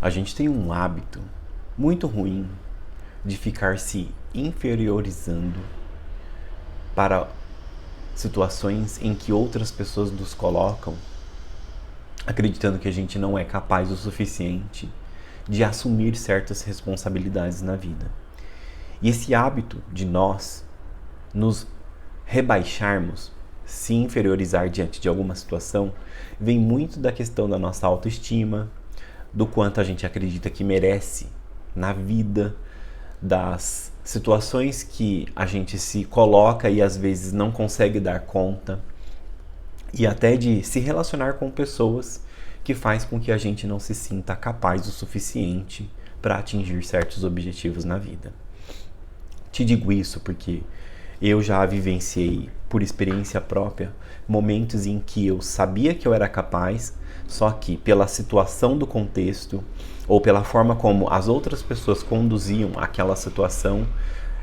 A gente tem um hábito muito ruim de ficar se inferiorizando para situações em que outras pessoas nos colocam, acreditando que a gente não é capaz o suficiente de assumir certas responsabilidades na vida. E esse hábito de nós nos rebaixarmos, se inferiorizar diante de alguma situação, vem muito da questão da nossa autoestima, do quanto a gente acredita que merece na vida, das situações que a gente se coloca e às vezes não consegue dar conta, e até de se relacionar com pessoas que faz com que a gente não se sinta capaz o suficiente para atingir certos objetivos na vida. Te digo isso porque eu já vivenciei, por experiência própria, momentos em que eu sabia que eu era capaz, só que pela situação do contexto ou pela forma como as outras pessoas conduziam aquela situação,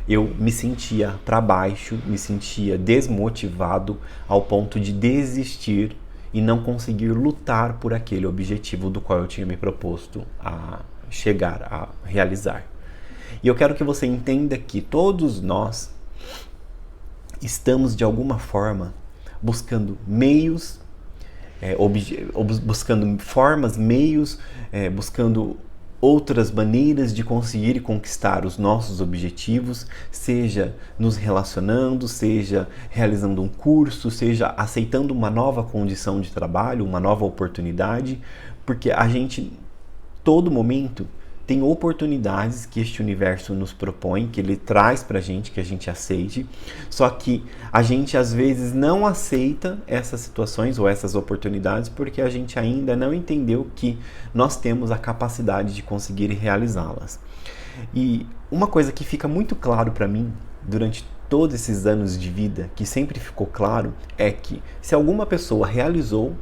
eu me sentia para baixo, me sentia desmotivado ao ponto de desistir e não conseguir lutar por aquele objetivo do qual eu tinha me proposto a chegar a realizar. E eu quero que você entenda que todos nós estamos de alguma forma buscando meios, buscando formas, meios, buscando outras maneiras de conseguir conquistar os nossos objetivos, seja nos relacionando, seja realizando um curso, seja aceitando uma nova condição de trabalho, uma nova oportunidade, porque a gente, todo momento, tem oportunidades que este universo nos propõe, que ele traz pra gente, que a gente aceite, só que a gente às vezes não aceita essas situações ou essas oportunidades porque a gente ainda não entendeu que nós temos a capacidade de conseguir realizá-las. E uma coisa que fica muito claro pra mim durante todos esses anos de vida, que sempre ficou claro, é que se alguma pessoa realizou,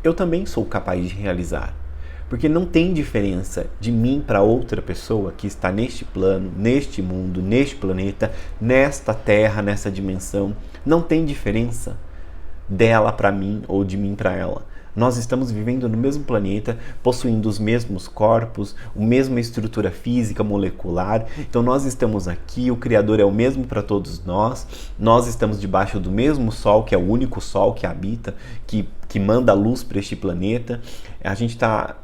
eu também sou capaz de realizar. Porque não tem diferença de mim para outra pessoa que está neste plano, neste mundo, neste planeta, nesta terra, nessa dimensão. Não tem diferença dela para mim ou de mim para ela. Nós estamos vivendo no mesmo planeta, possuindo os mesmos corpos, a mesma estrutura física, molecular. Então nós estamos aqui, o Criador é o mesmo para todos nós. Nós estamos debaixo do mesmo Sol, que é o único Sol que habita, que manda luz para este planeta. A gente está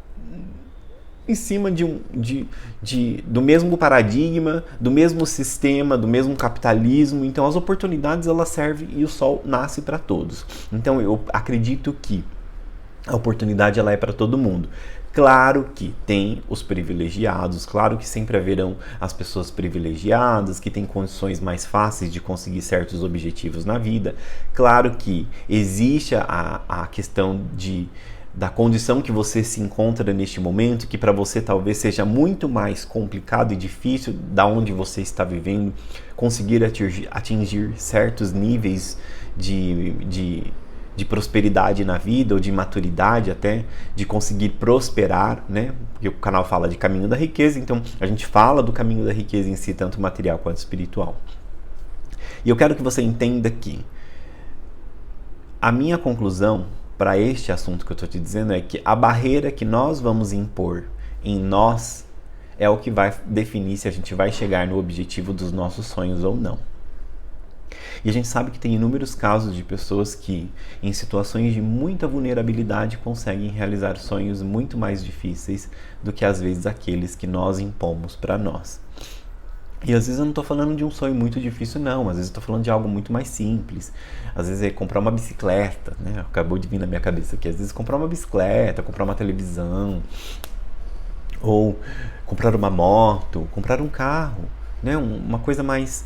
em cima do mesmo paradigma, do mesmo sistema, do mesmo capitalismo. Então as oportunidades elas servem e o sol nasce para todos. Então eu acredito que a oportunidade ela é para todo mundo. Claro que tem os privilegiados, claro que sempre haverão as pessoas privilegiadas que têm condições mais fáceis de conseguir certos objetivos na vida. Claro que existe a questão da condição que você se encontra neste momento, que para você talvez seja muito mais complicado e difícil da onde você está vivendo, conseguir atingir certos níveis de prosperidade na vida, ou de maturidade até, de conseguir prosperar, né? Porque o canal fala de caminho da riqueza, então a gente fala do caminho da riqueza em si, tanto material quanto espiritual. E eu quero que você entenda que a minha conclusão para este assunto que eu estou te dizendo é que a barreira que nós vamos impor em nós é o que vai definir se a gente vai chegar no objetivo dos nossos sonhos ou não. E a gente sabe que tem inúmeros casos de pessoas que, em situações de muita vulnerabilidade, conseguem realizar sonhos muito mais difíceis do que às vezes aqueles que nós impomos para nós. E às vezes eu não estou falando de um sonho muito difícil, não. Às vezes eu estou falando de algo muito mais simples. Às vezes é comprar uma bicicleta, né? Acabou de vir na minha cabeça aqui. Às vezes comprar uma bicicleta, comprar uma televisão, ou comprar uma moto, comprar um carro, né? Uma coisa mais...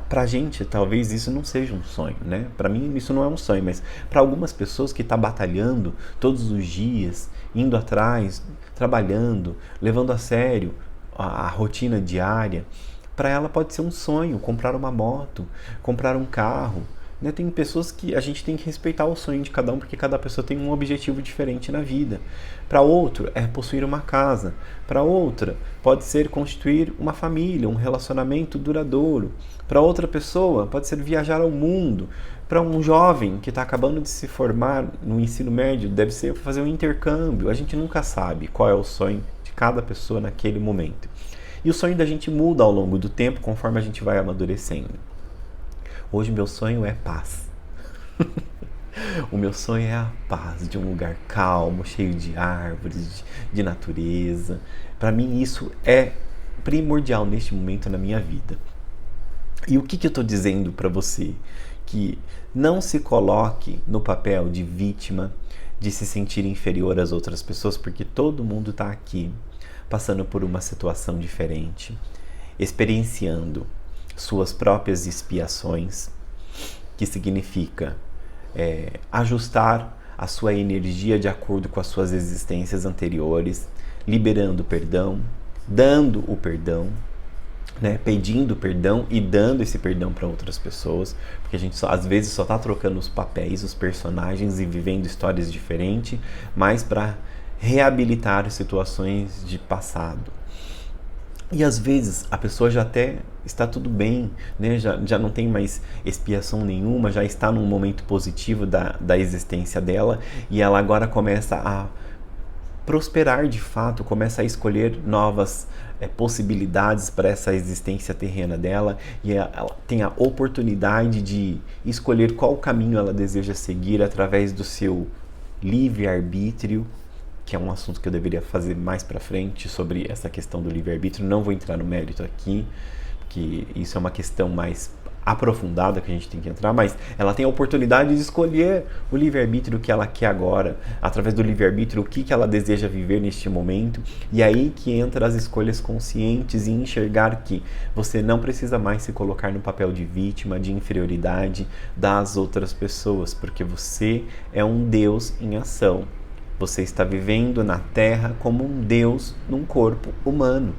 Pra gente, talvez isso não seja um sonho, né? Pra mim isso não é um sonho, mas para algumas pessoas que estão batalhando todos os dias, indo atrás, trabalhando, levando a sério a rotina diária, para ela pode ser um sonho, comprar uma moto, comprar um carro, né? Tem pessoas que a gente tem que respeitar o sonho de cada um, porque cada pessoa tem um objetivo diferente na vida. Para outro é possuir uma casa, para outra pode ser constituir uma família, um relacionamento duradouro, para outra pessoa pode ser viajar ao mundo, para um jovem que está acabando de se formar no ensino médio deve ser fazer um intercâmbio. A gente nunca sabe qual é o sonho de cada pessoa naquele momento. E o sonho da gente muda ao longo do tempo, conforme a gente vai amadurecendo. Hoje meu sonho é paz. O meu sonho é a paz de um lugar calmo, cheio de árvores, de natureza. Para mim isso é primordial neste momento na minha vida. E o que eu estou dizendo para você? Que não se coloque no papel de vítima, de se sentir inferior às outras pessoas, porque todo mundo está aqui passando por uma situação diferente, experienciando suas próprias expiações, que significa ajustar a sua energia de acordo com as suas existências anteriores, liberando perdão, dando o perdão, né, pedindo perdão e dando esse perdão para outras pessoas, porque a gente às vezes só está trocando os papéis, os personagens e vivendo histórias diferentes, mas para reabilitar situações de passado. E às vezes a pessoa já até está tudo bem, né? já não tem mais expiação nenhuma, já está num momento positivo da existência dela e ela agora começa a prosperar de fato, começa a escolher novas possibilidades para essa existência terrena dela e ela tem a oportunidade de escolher qual caminho ela deseja seguir através do seu livre-arbítrio, que é um assunto que eu deveria fazer mais para frente sobre essa questão do livre-arbítrio. Não vou entrar no mérito aqui, porque isso é uma questão mais aprofundada que a gente tem que entrar, mas ela tem a oportunidade de escolher o livre-arbítrio que ela quer agora, através do livre-arbítrio, o que ela deseja viver neste momento, e aí que entra as escolhas conscientes e enxergar que você não precisa mais se colocar no papel de vítima, de inferioridade das outras pessoas, porque você é um Deus em ação. Você está vivendo na Terra como um Deus num corpo humano.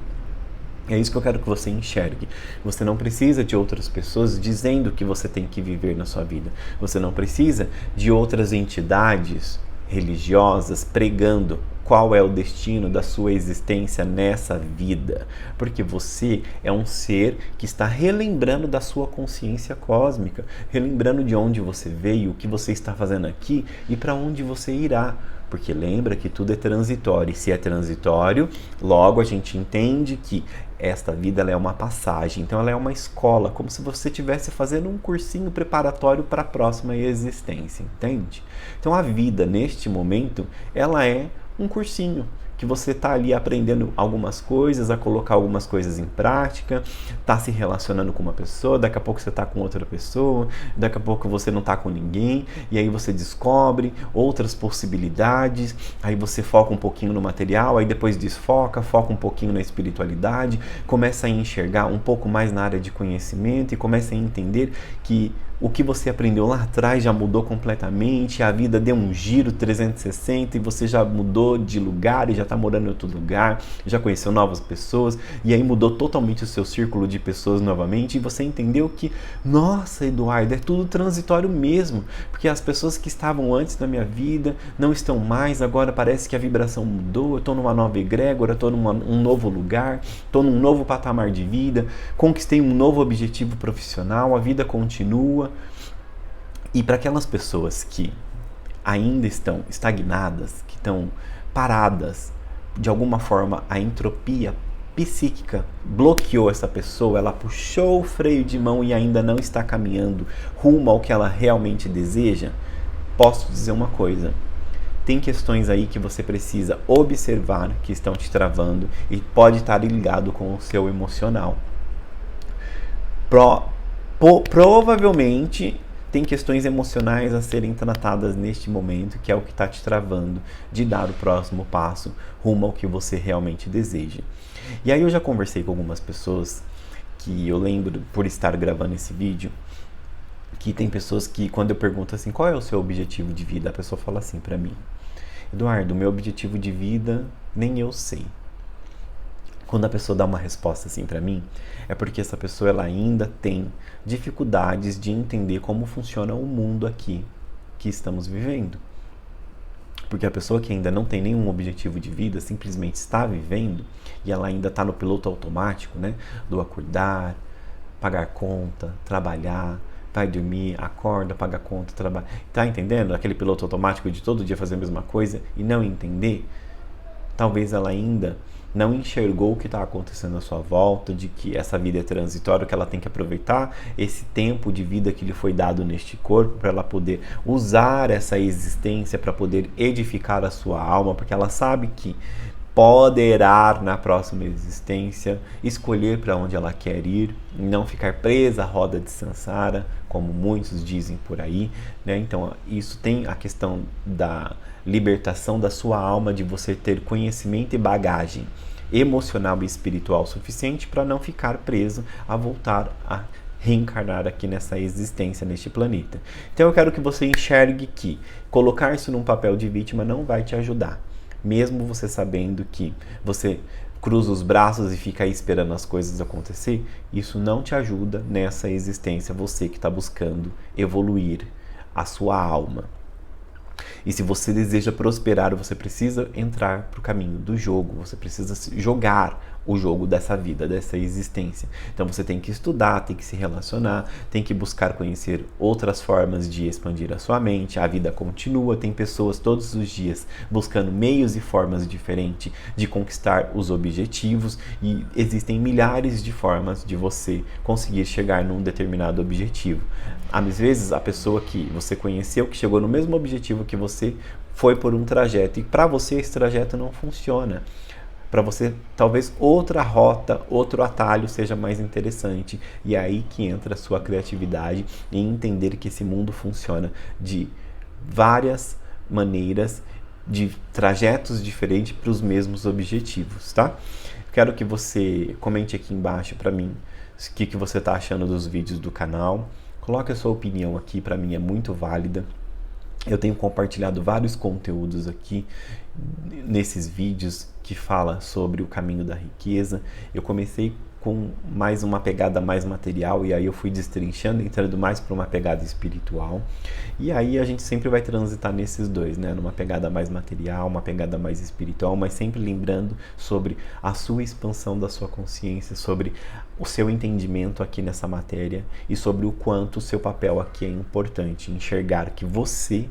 É isso que eu quero que você enxergue. Você não precisa de outras pessoas dizendo o que você tem que viver na sua vida. Você não precisa de outras entidades religiosas pregando qual é o destino da sua existência nessa vida. Porque você é um ser que está relembrando da sua consciência cósmica, relembrando de onde você veio, o que você está fazendo aqui e para onde você irá. Porque lembra que tudo é transitório, e se é transitório, logo a gente entende que esta vida ela é uma passagem, então ela é uma escola, como se você estivesse fazendo um cursinho preparatório para a próxima existência, entende? Então a vida, neste momento, ela é um cursinho, que você está ali aprendendo algumas coisas, a colocar algumas coisas em prática, está se relacionando com uma pessoa, daqui a pouco você está com outra pessoa, daqui a pouco você não está com ninguém, e aí você descobre outras possibilidades, aí você foca um pouquinho no material, aí depois desfoca, foca um pouquinho na espiritualidade, começa a enxergar um pouco mais na área de conhecimento e começa a entender que o que você aprendeu lá atrás já mudou completamente, a vida deu um giro 360 e você já mudou de lugar e já está morando em outro lugar, já conheceu novas pessoas e aí mudou totalmente o seu círculo de pessoas novamente e você entendeu que, nossa, Eduardo, é tudo transitório mesmo, porque as pessoas que estavam antes da minha vida não estão mais, agora parece que a vibração mudou, eu estou numa nova egrégora, estou num novo lugar, estou num novo patamar de vida, conquistei um novo objetivo profissional, a vida continua. E para aquelas pessoas que ainda estão estagnadas, que estão paradas, de alguma forma a entropia psíquica bloqueou essa pessoa, ela puxou o freio de mão e ainda não está caminhando rumo ao que ela realmente deseja, posso dizer uma coisa: tem questões aí que você precisa observar que estão te travando e pode estar ligado com o seu emocional. Provavelmente tem questões emocionais a serem tratadas neste momento, que é o que está te travando de dar o próximo passo rumo ao que você realmente deseja. E aí eu já conversei com algumas pessoas que eu lembro, por estar gravando esse vídeo, que tem pessoas que quando eu pergunto assim, qual é o seu objetivo de vida? A pessoa fala assim para mim: Eduardo, meu objetivo de vida nem eu sei. Quando a pessoa dá uma resposta assim para mim, é porque essa pessoa ela ainda tem dificuldades de entender como funciona o mundo aqui que estamos vivendo. Porque a pessoa que ainda não tem nenhum objetivo de vida, simplesmente está vivendo, e ela ainda está no piloto automático, né? Do acordar, pagar conta, trabalhar, vai dormir, acorda, paga conta, trabalha. Tá entendendo? Aquele piloto automático de todo dia fazer a mesma coisa e não entender. Talvez ela ainda não enxergou o que está acontecendo à sua volta, de que essa vida é transitória, que ela tem que aproveitar esse tempo de vida que lhe foi dado neste corpo, para ela poder usar essa existência para poder edificar a sua alma, porque ela sabe que poderá, na próxima existência, escolher para onde ela quer ir, não ficar presa à roda de samsara, como muitos dizem por aí, né? Então, isso tem a questão da libertação da sua alma, de você ter conhecimento e bagagem emocional e espiritual suficiente para não ficar preso a voltar a reencarnar aqui nessa existência, neste planeta. Então eu quero que você enxergue que colocar isso num papel de vítima não vai te ajudar. Mesmo você sabendo que você cruza os braços e fica aí esperando as coisas acontecer, isso não te ajuda nessa existência, você que está buscando evoluir a sua alma. E se você deseja prosperar, você precisa entrar para o caminho do jogo, você precisa jogar o jogo dessa vida, dessa existência. Então você tem que estudar, tem que se relacionar, tem que buscar conhecer outras formas de expandir a sua mente. A vida continua, tem pessoas todos os dias buscando meios e formas diferentes de conquistar os objetivos, e existem milhares de formas de você conseguir chegar num determinado objetivo. Às vezes a pessoa que você conheceu, que chegou no mesmo objetivo que você, foi por um trajeto, e para você esse trajeto não funciona. Para você, talvez outra rota, outro atalho seja mais interessante. E é aí que entra a sua criatividade em entender que esse mundo funciona de várias maneiras, de trajetos diferentes para os mesmos objetivos, tá? Quero que você comente aqui embaixo para mim o que você está achando dos vídeos do canal. Coloque a sua opinião aqui, para mim é muito válida. Eu tenho compartilhado vários conteúdos aqui nesses vídeos que fala sobre o caminho da riqueza. Eu comecei com mais uma pegada mais material, e aí eu fui destrinchando, entrando mais para uma pegada espiritual. E aí a gente sempre vai transitar nesses dois, né? Numa pegada mais material, uma pegada mais espiritual, mas sempre lembrando sobre a sua expansão da sua consciência, sobre o seu entendimento aqui nessa matéria e sobre o quanto o seu papel aqui é importante. Enxergar que você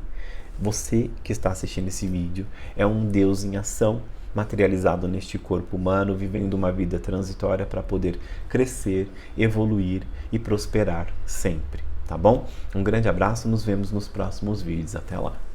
que está assistindo esse vídeo é um Deus em ação, materializado neste corpo humano, vivendo uma vida transitória para poder crescer, evoluir e prosperar sempre, tá bom? Um grande abraço, nos vemos nos próximos vídeos. Até lá!